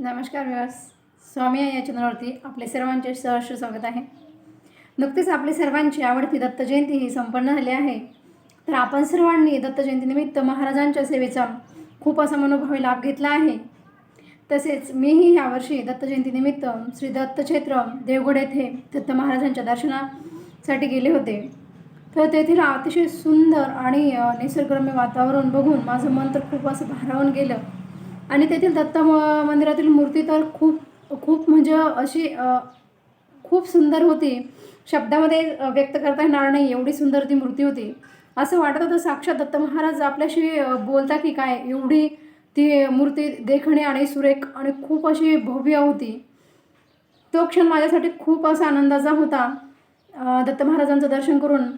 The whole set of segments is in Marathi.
नमस्कार व्यूअर्स, स्वामी या चॅनलवरती आपले सर्वांचे सहर्ष स्वागत आहे. नुकतीच आपली सर्वांची आवडती दत्त जयंती ही संपन्न झाली आहे. तर आपण सर्वांनी दत्त जयंतीनिमित्त महाराजांच्या सेवेचा खूप असा मनोभावी लाभ घेतला आहे. तसेच मीही यावर्षी दत्त जयंतीनिमित्त श्री दत्त क्षेत्र देवगड येथे दत्त महाराजांच्या दर्शनासाठी गेले होते. तर तेथील अतिशय सुंदर आणि निसर्गरम्य वातावरण बघून माझं मन तर खूप असं भारावून गेलं. आणि तेथील दत्त मंदिरातील मूर्ती तर खूप म्हणजे अशी खूप सुंदर होती. शब्दामध्ये व्यक्त करता येणार नाही एवढी सुंदर ती मूर्ती होती. असं वाटत होतं साक्षात दत्त महाराज आपल्याशी बोलता की काय, एवढी ती मूर्ती देखणी आणि सुरेख आणि खूप अशी भव्य होती. तो क्षण माझ्यासाठी खूप असा आनंदाचा होता. दत्त महाराजांचं दर्शन करून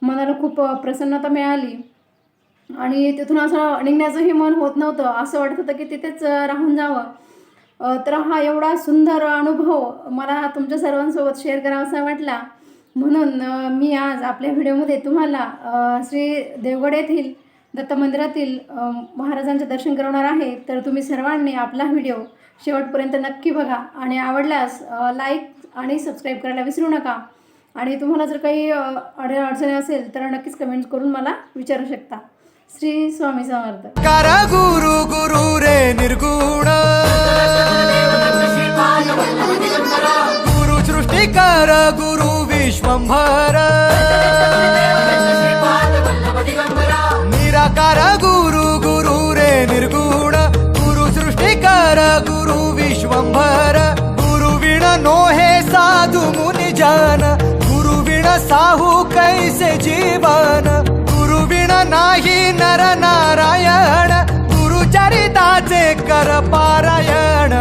मनाला खूप प्रसन्नता मिळाली आणि तिथून असं निघण्याचंही मन होत नव्हतं. असं वाटत होतं की तिथेच राहून जावं. तर हा एवढा सुंदर अनुभव मला तुमच्या सर्वांसोबत शेअर करावासा वाटला, म्हणून मी आज आपल्या व्हिडिओमध्ये तुम्हाला श्री देवगड येथील दत्त मंदिरातील महाराजांचे दर्शन करवणार आहे. तर तुम्ही सर्वांनी आपला व्हिडिओ शेवटपर्यंत नक्की बघा आणि आवडल्यास लाईक आणि सबस्क्राईब करायला विसरू नका. आणि तुम्हाला जर काही अडचणी असेल तर नक्कीच कमेंट्स करून मला विचारू शकता. श्री स्वामी समर्थ. कारा गुरु गुरु रे निर्गुण गुरु सृष्टिकार गुरु विश्वंभर निराकार गुरु गुरु रे निर्गुण गुरु सृष्टिकार गुरु विश्वंभर गुरु विण नो हे साधु मुनि जन गुरु विण साहू कैसे जीवन गुरु विण नाही नर नारायण गुरुचरिताचे कर पारायण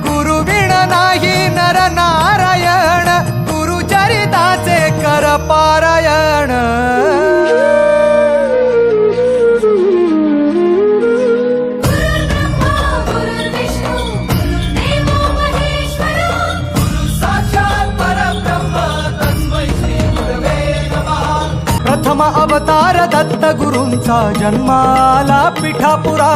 गुरु विण नाही नर नारायण गुरुचरिताचे कर पारायण. प्रथम अवतार दत्त गुरूंचा जन्माला पिठापुरा